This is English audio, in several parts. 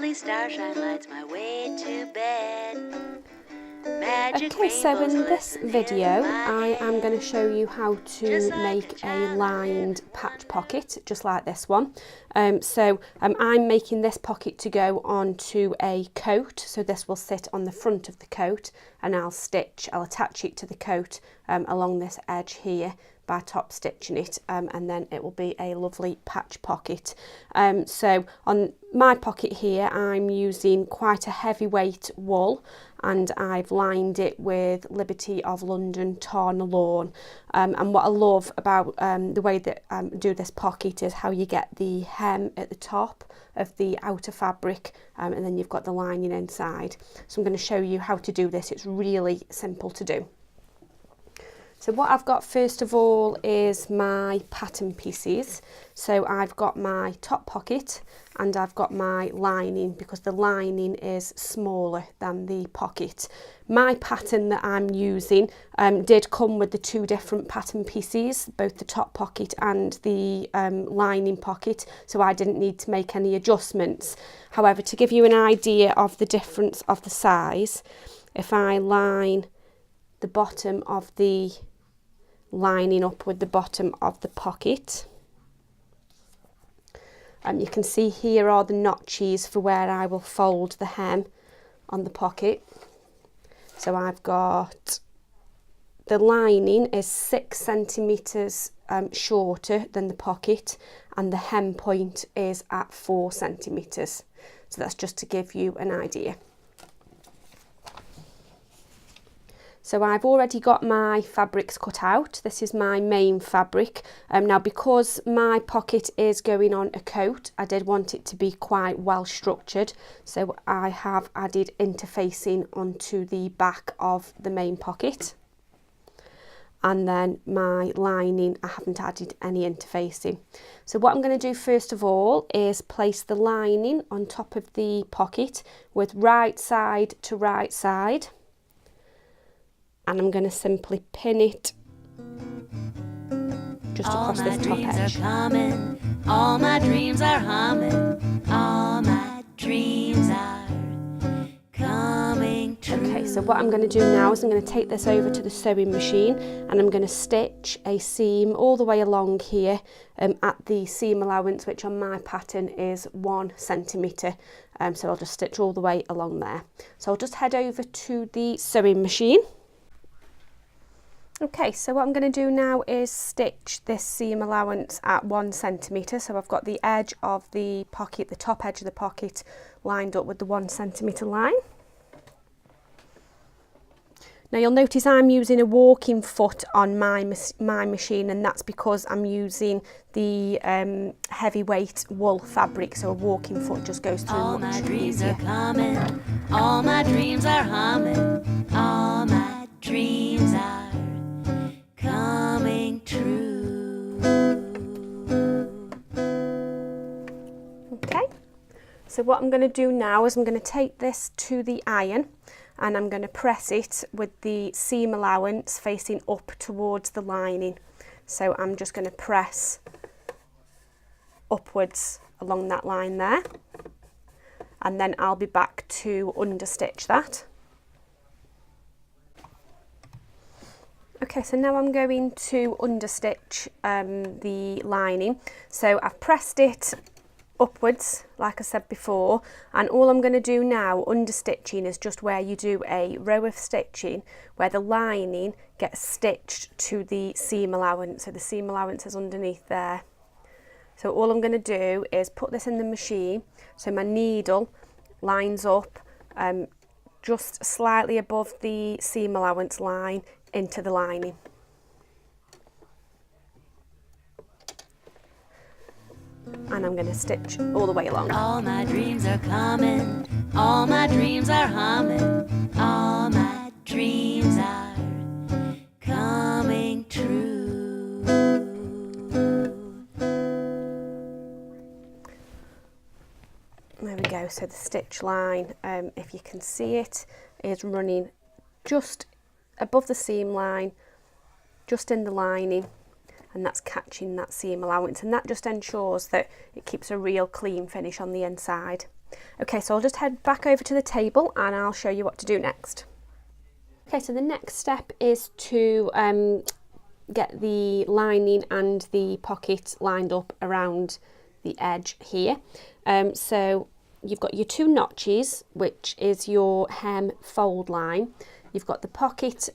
lovely starshine lights my way to bed. Okay, so in this video I am going to show you how to make a lined patch pocket, just like this one. I'm making this pocket to go onto a coat, so this will sit on the front of the coat, and I'll attach it to the coat along this edge here by top stitching it, and then it will be a lovely patch pocket. So on my pocket here I'm using quite a heavyweight wool, and I've lined it with Liberty of London Torn Lawn. And what I love about the way that I do this pocket is how you get the hem at the top of the outer fabric, and then you've got the lining inside. So I'm going to show you how to do this. It's really simple to do. So what I've got first of all is my pattern pieces. So I've got my top pocket and I've got my lining, because the lining is smaller than the pocket. My pattern that I'm using did come with the two different pattern pieces, both the top pocket and the lining pocket, so I didn't need to make any adjustments. However, to give you an idea of the difference of the size, if I line the bottom of the lining up with the bottom of the pocket, you can see here are the notches for where I will fold the hem on the pocket. So I've got the lining is 6 centimetres shorter than the pocket, and the hem point is at 4 centimetres. So that's just to give you an idea. So I've already got my fabrics cut out. This is my main fabric. Now, because my pocket is going on a coat, I did want it to be quite well structured. So I have added interfacing onto the back of the main pocket. And then my lining, I haven't added any interfacing. So what I'm going to do first of all is place the lining on top of the pocket with right side to right side. And I'm going to simply pin it just across this top edge. All my dreams are humming, all my dreams are coming true. Okay, so what I'm going to do now is I'm going to take this over to the sewing machine, and I'm going to stitch a seam all the way along here at the seam allowance, which on my pattern is 1 centimetre. So I'll just stitch all the way along there. So I'll just head over to the sewing machine. Okay, so what I'm going to do now is stitch this seam allowance at 1 centimetre. So I've got the edge of the pocket, the top edge of the pocket, lined up with the 1 centimetre line. Now you'll notice I'm using a walking foot on my machine, and that's because I'm using the heavyweight wool fabric, so a walking foot just goes through all much my dreams easier. Are coming, all my dreams are humming, all my dreams are coming true. Okay, so what I'm going to do now is I'm going to take this to the iron, and I'm going to press it with the seam allowance facing up towards the lining. So I'm just going to press upwards along that line there, and then I'll be back to understitch that. Okay, so now I'm going to understitch the lining. So I've pressed it upwards, like I said before, and all I'm going to do now, understitching, is just where you do a row of stitching where the lining gets stitched to the seam allowance. So the seam allowance is underneath there. So all I'm going to do is put this in the machine so my needle lines up just slightly above the seam allowance line into the lining. And I'm going to stitch all the way along. All my dreams are coming, all my dreams are humming, all my dreams are coming true. There we go. So the stitch line, if you can see it, is running just above the seam line, just in the lining, and that's catching that seam allowance, and that just ensures that it keeps a real clean finish on the inside. Okay, so I'll just head back over to the table and I'll show you what to do next. Okay, so the next step is to get the lining and the pocket lined up around the edge here. So you've got your 2 notches, which is your hem fold line. You've got the pocket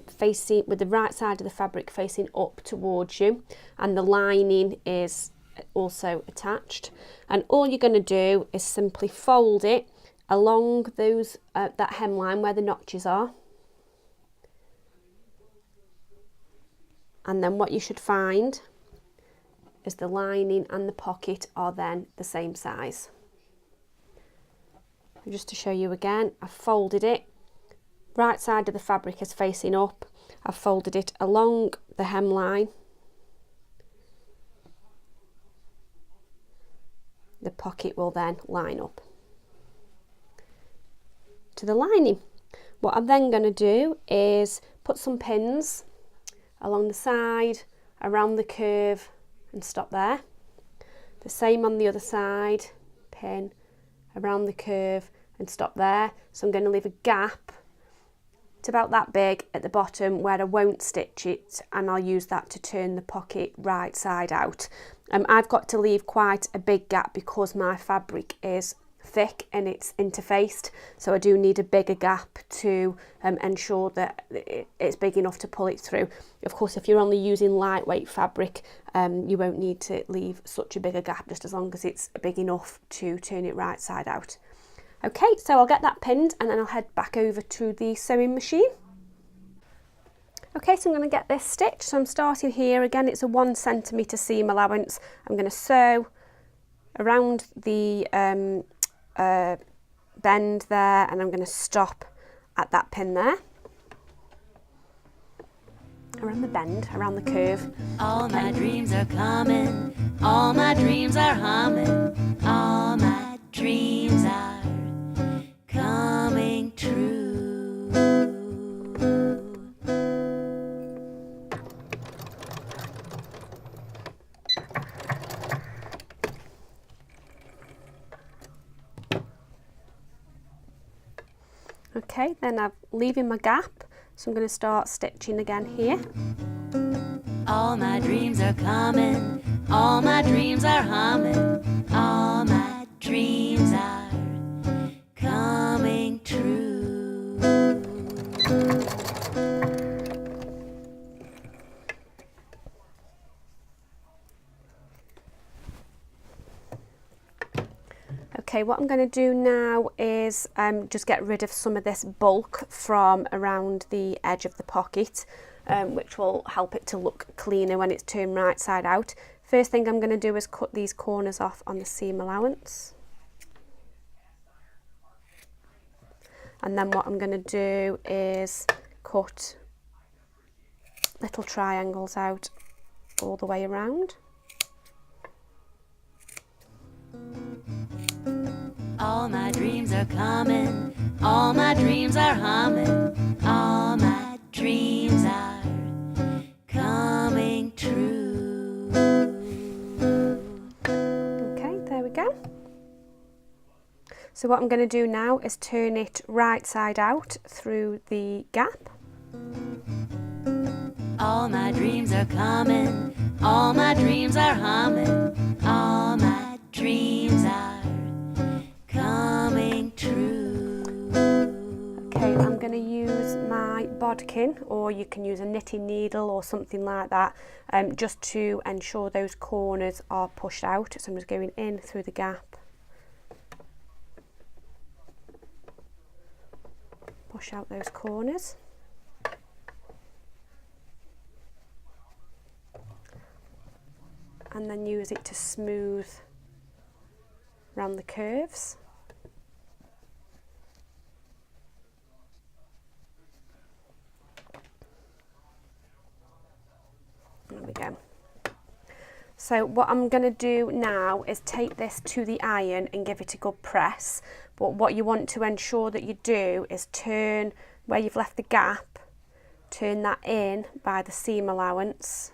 facing with the right side of the fabric facing up towards you, and the lining is also attached. And all you're going to do is simply fold it along those that hemline where the notches are. And then what you should find is the lining and the pocket are then the same size. Just to show you again, I've folded it, right side of the fabric is facing up, I've folded it along the hemline, the pocket will then line up to the lining. What I'm then going to do is put some pins along the side, around the curve, and stop there. The same on the other side, pin around the curve and stop there. So I'm going to leave a gap to about that big at the bottom where I won't stitch it, and I'll use that to turn the pocket right side out. I've got to leave quite a big gap because my fabric is thick and it's interfaced, so I do need a bigger gap to ensure that it's big enough to pull it through. Of course, if you're only using lightweight fabric, you won't need to leave such a bigger gap, just as long as it's big enough to turn it right side out. Okay, so I'll get that pinned and then I'll head back over to the sewing machine. Okay, so I'm going to get this stitched. So I'm starting here again, it's a 1 centimetre seam allowance. I'm going to sew around the bend there, and I'm going to stop at that pin there. Around the bend, around the curve. All my dreams are coming, all my dreams are humming, all my dreams are coming true. Okay, then I'm leaving my gap, so I'm going to start stitching again here. All my dreams are coming, all my dreams are humming, all my dreams are coming true. Okay, what I'm going to do now is just get rid of some of this bulk from around the edge of the pocket, which will help it to look cleaner when it's turned right side out. First thing I'm going to do is cut these corners off on the seam allowance. And then what I'm going to do is cut little triangles out all the way around. All my dreams are coming, all my dreams are humming, all my dreams are coming true. Okay, there we go. So what I'm going to do now is turn it right side out through the gap. All my dreams are coming, all my dreams are humming, all my dreams are coming true. Okay, I'm going to use my bodkin, or you can use a knitting needle or something like that, just to ensure those corners are pushed out. So I'm just going in through the gap, push out those corners. And then use it to smooth around the curves. There we go. So what I'm going to do now is take this to the iron and give it a good press. But what you want to ensure that you do is turn where you've left the gap, turn that in by the seam allowance.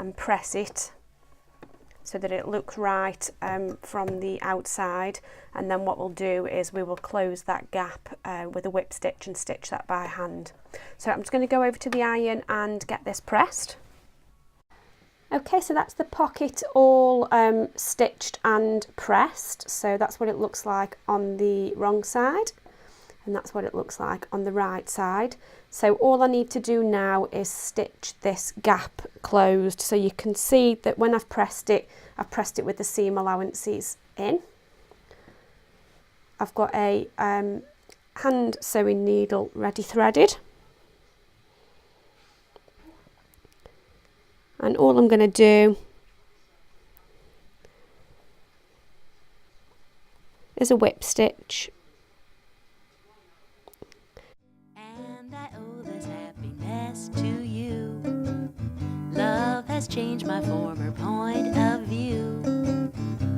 and press it so that it looks right from the outside, and then what we'll do is we will close that gap with a whip stitch and stitch that by hand. So I'm just going to go over to the iron and get this pressed. Okay, so that's the pocket all stitched and pressed. So that's what it looks like on the wrong side, and that's what it looks like on the right side. So all I need to do now is stitch this gap closed. So you can see that when I've pressed it with the seam allowances in. I've got a hand sewing needle ready threaded. And all I'm going to do is a whip stitch. And I owe this happiness to you. Love has changed my former point of view.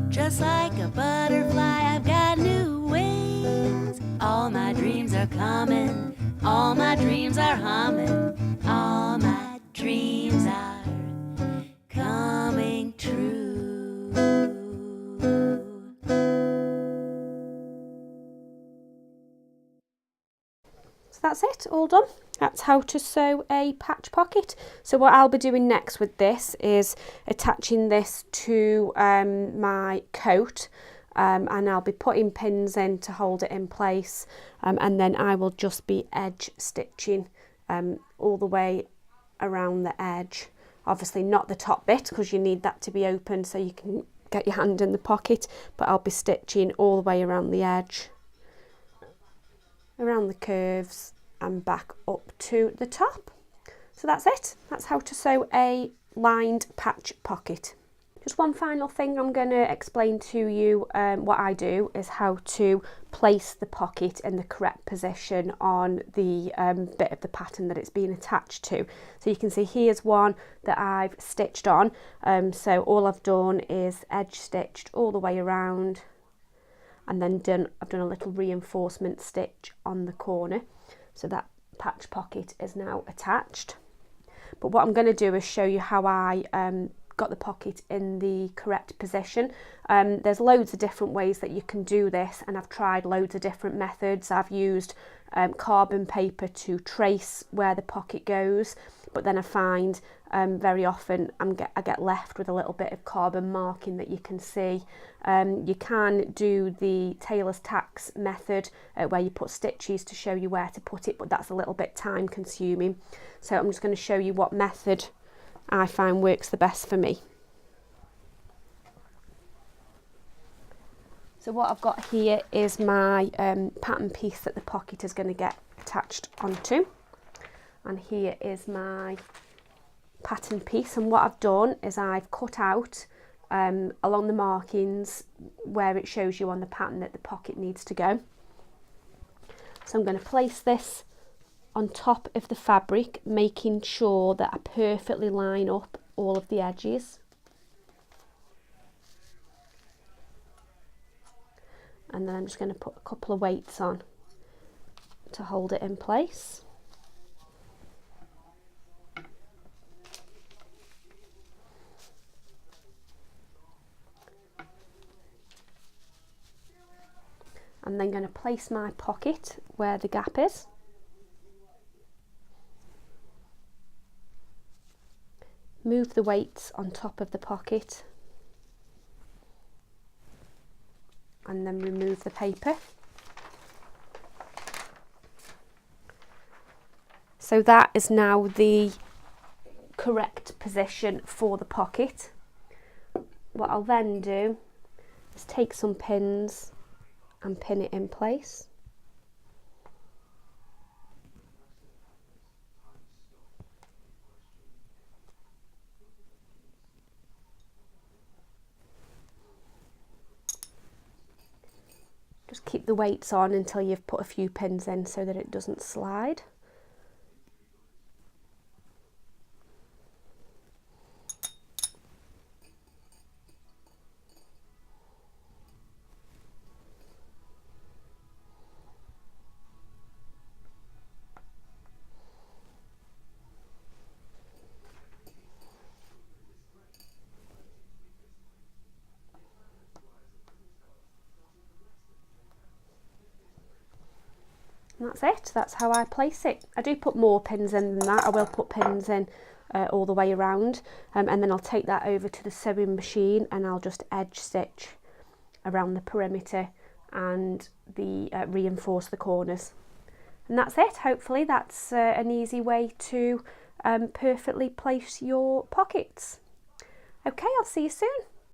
Just like a butterfly, I've got new wings. All my dreams are coming, all my dreams are humming, all my dreams are coming true. So that's it, all done. That's how to sew a patch pocket. So what I'll be doing next with this is attaching this to my coat, and I'll be putting pins in to hold it in place, and then I will just be edge stitching all the way around the edge. Obviously not the top bit, because you need that to be open so you can get your hand in the pocket, but I'll be stitching all the way around the edge, around the curves and back up to the top. So that's it. That's how to sew a lined patch pocket. Just one final thing I'm going to explain to you, what I do is how to place the pocket in the correct position on the bit of the pattern that it's being attached to. So you can see here's one that I've stitched on, so all I've done is edge stitched all the way around, and then I've done a little reinforcement stitch on the corner, so that patch pocket is now attached. But what I'm going to do is show you how I got the pocket in the correct position. There's loads of different ways that you can do this, and I've tried loads of different methods. I've used carbon paper to trace where the pocket goes, but then I find very often I get left with a little bit of carbon marking that you can see. You can do the tailor's tacks method, where you put stitches to show you where to put it, but that's a little bit time consuming. So I'm just going to show you what method I find works the best for me. So what I've got here is my pattern piece that the pocket is going to get attached onto, and here is my pattern piece, and what I've done is I've cut out along the markings where it shows you on the pattern that the pocket needs to go. So I'm going to place this on top of the fabric, making sure that I perfectly line up all of the edges. And then I'm just going to put a couple of weights on to hold it in place. I'm then going to place my pocket where the gap is. Move the weights on top of the pocket, and then remove the paper. So that is now the correct position for the pocket. What I'll then do is take some pins and pin it in place. Just keep the weights on until you've put a few pins in so that it doesn't slide. And that's it, that's how I place it. I do put more pins in than that. I will put pins in all the way around, and then I'll take that over to the sewing machine and I'll just edge stitch around the perimeter and reinforce the corners. And that's it. Hopefully that's an easy way to perfectly place your pockets. Okay, I'll see you soon.